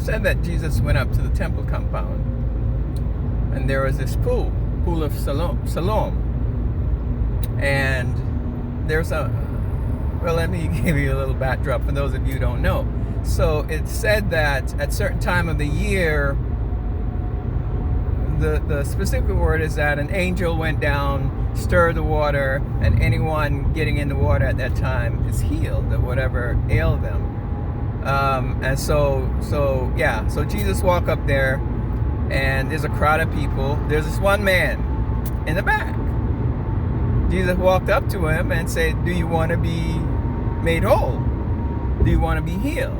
said that Jesus went up to the temple compound, and there was this pool of Siloam. And there's let me give you a little backdrop for those of you who don't know. So it said that at a certain time of the year, the specific word is that an angel went down, stirred the water, and anyone getting in the water at that time is healed of whatever ailed them. And so Jesus walked up there, and there's a crowd of people. There's this one man in the back. Jesus walked up to him and said, "Do you want to be made whole? Do you want to be healed?"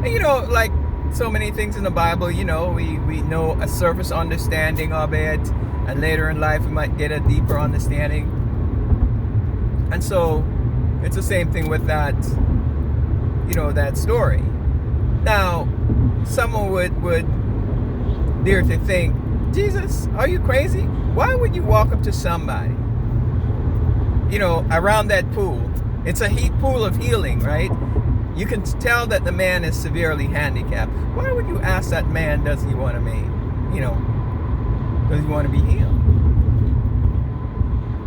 And like so many things in the Bible, we know a surface understanding of it, and later in life we might get a deeper understanding. And so it's the same thing with that, that story. Now, someone would dare to think, "Jesus, are you crazy? Why would you walk up to somebody, around that pool? It's a pool of healing, right? You can tell that the man is severely handicapped. Why would you ask that man, does he want to does he want to be healed?"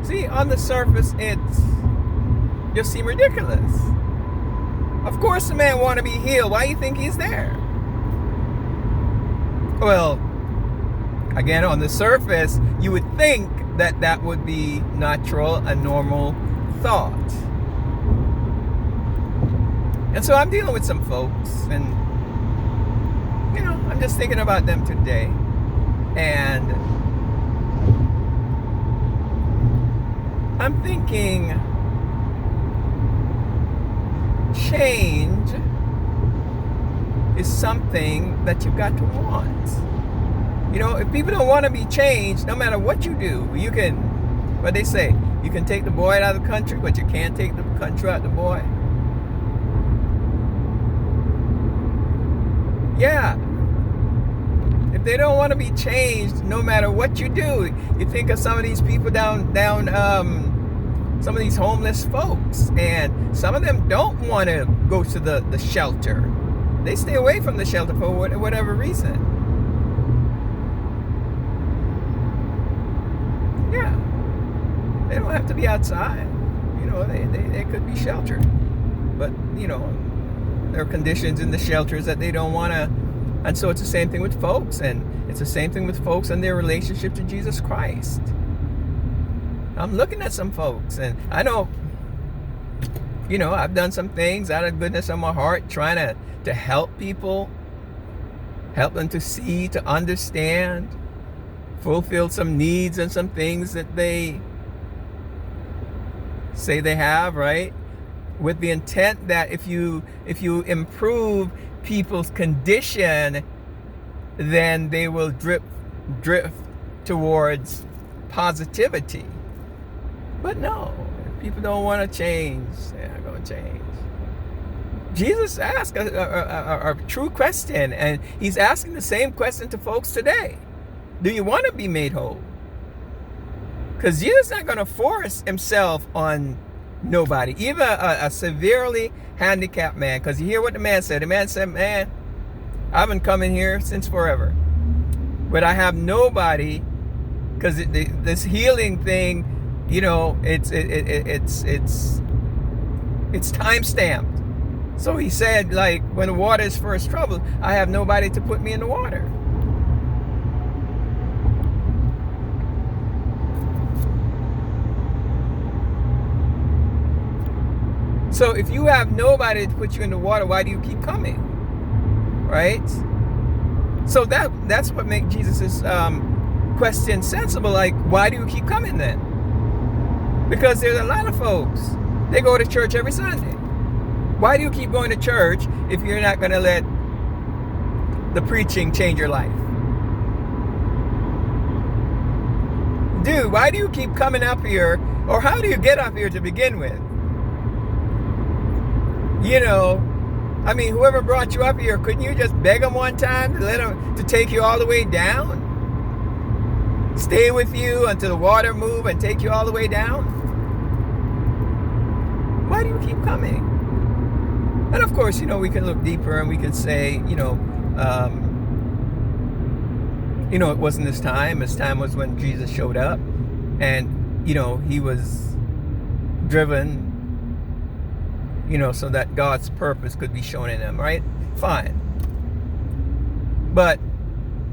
See, on the surface, it just seems ridiculous. Of course the man want to be healed. Why do you think he's there? Well, again, on the surface, you would think that would be natural, a normal thought. And so I'm dealing with some folks, and I'm just thinking about them today. And I'm thinking change is something that you've got to want. If people don't want to be changed, no matter what you do, you can, what they say, you can take the boy out of the country, but you can't take the country out of the boy. Yeah. If they don't want to be changed, no matter what you do, you think of some of these people down some of these homeless folks, and some of them don't want to go to the shelter. They stay away from the shelter for whatever reason. Yeah. They don't have to be outside. They could be sheltered. But, there are conditions in the shelters that they don't want to. And so it's the same thing with folks. And it's the same thing with folks and their relationship to Jesus Christ. I'm looking at some folks, and I know, I've done some things out of goodness of my heart, trying to help people, help them to see, to understand, fulfill some needs and some things that they say they have, right? With the intent that if you improve people's condition, then they will drift towards positivity. But no, if people don't want to change, they're not going to change. Jesus asked a true question, and he's asking the same question to folks today. Do you want to be made whole? Because Jesus is not going to force himself on nobody, even a severely handicapped man. Because you hear what the man said. The man said, "Man, I've been coming here since forever, but I have nobody," because this healing thing, it's time stamped. So he said, like, when the water is first troubled, I have nobody to put me in the water. So if you have nobody to put you in the water, why do you keep coming? Right? So that's what makes Jesus' question sensible. Like, why do you keep coming then? Because there's a lot of folks, they go to church every Sunday. Why do you keep going to church if you're not going to let the preaching change your life? Dude, why do you keep coming up here? Or how do you get up here to begin with? Whoever brought you up here, couldn't you just beg them one time to take you all the way down? Stay with you until the water move and take you all the way down? Why do you keep coming? And of course, we can look deeper and we can say, it wasn't his time. His time was when Jesus showed up, and he was driven, so that God's purpose could be shown in him, right? Fine. But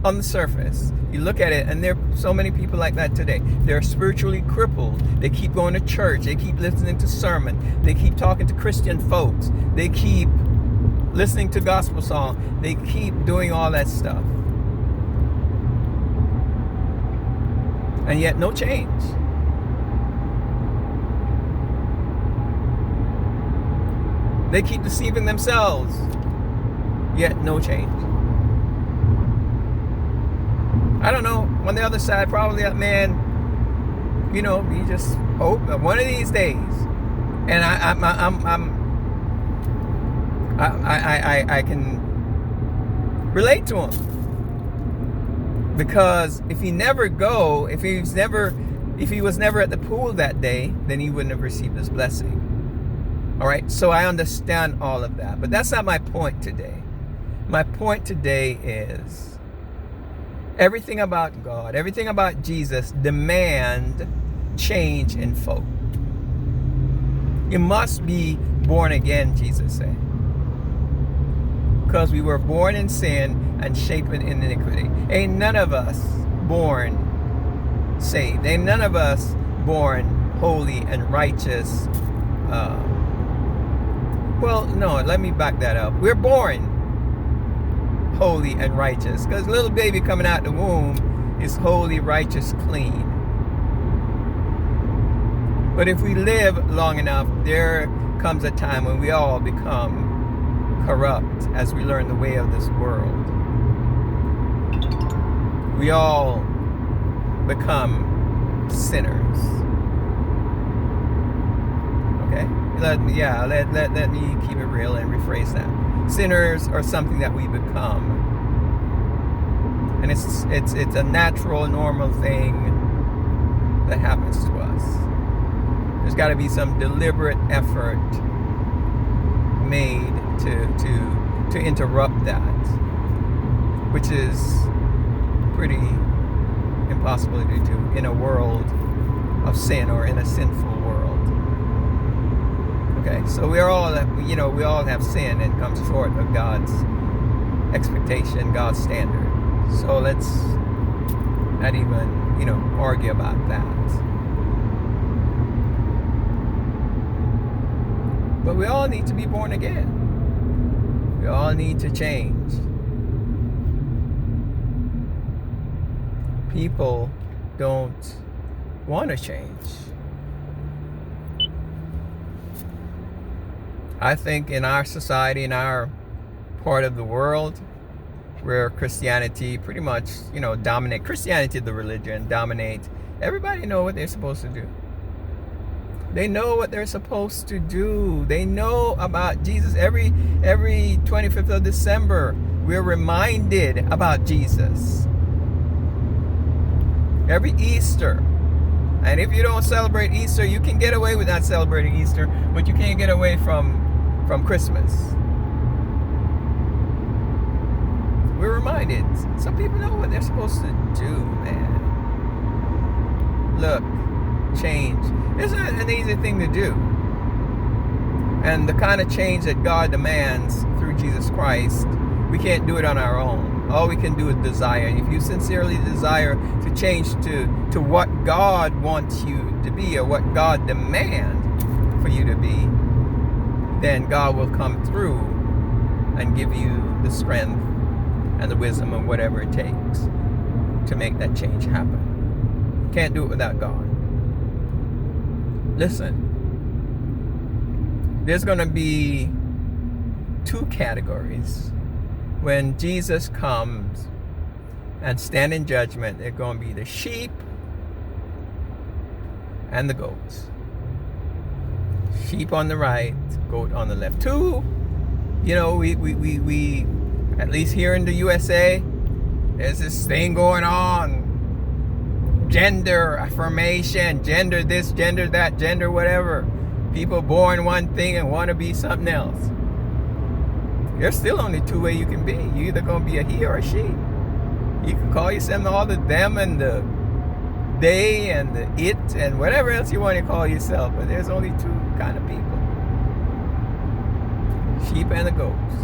on the surface, you look at it, and there are so many people like that today. They're spiritually crippled. They keep going to church. They keep listening to sermon. They keep talking to Christian folks. They keep listening to gospel songs. They keep doing all that stuff. And yet no change. They keep deceiving themselves. Yet no change. I don't know. On the other side, probably that man, he just hope that one of these days, and I can relate to him, because if he was never at the pool that day, then he wouldn't have received his blessing. All right. So I understand all of that, but that's not my point today. My point today is, everything about God, everything about Jesus demand change in folk. You must be born again, Jesus said. Because we were born in sin and shaped in iniquity. Ain't none of us born saved. Ain't none of us born holy and righteous. Let me back that up. We're born holy and righteous, because little baby coming out the womb is holy, righteous, clean. But if we live long enough, there comes a time when we all become corrupt as we learn the way of this world. We all become sinners. Okay? Let me keep it real and rephrase that. Sinners are something that we become, and it's a natural, normal thing that happens to us. There's got to be some deliberate effort made to interrupt that, which is pretty impossible to do in a world of sin, or in a sinful world. Okay, so we all have sin and come short of God's expectation, God's standard. So let's not even, argue about that. But we all need to be born again. We all need to change. People don't want to change. I think in our society, in our part of the world, where Christianity pretty much, dominate, Christianity, the religion, dominate, everybody know what they're supposed to do. They know what they're supposed to do. They know about Jesus. Every 25th of December, we're reminded about Jesus. Every Easter. And if you don't celebrate Easter, you can get away with not celebrating Easter, but you can't get away from Christmas. We're reminded. Some people know what they're supposed to do, man. Look, change. It's not an easy thing to do. And the kind of change that God demands through Jesus Christ, we can't do it on our own. All we can do is desire. And if you sincerely desire to change to what God wants you to be, or what God demands for you to be, then God will come through and give you the strength and the wisdom and whatever it takes to make that change happen. Can't do it without God. Listen, there's going to be two categories. When Jesus comes and stand in judgment, they're going to be the sheep and the goats. Sheep on the right, goat on the left. Two, we at least here in the USA, there's this thing going on. Gender affirmation, gender this, gender that, gender whatever. People born one thing and want to be something else. There's still only two ways you can be. You either gonna be a he or a she. You can call yourself all the them and the they and the it and whatever else you want to call yourself, but there's only two kind of people: sheep and the goats.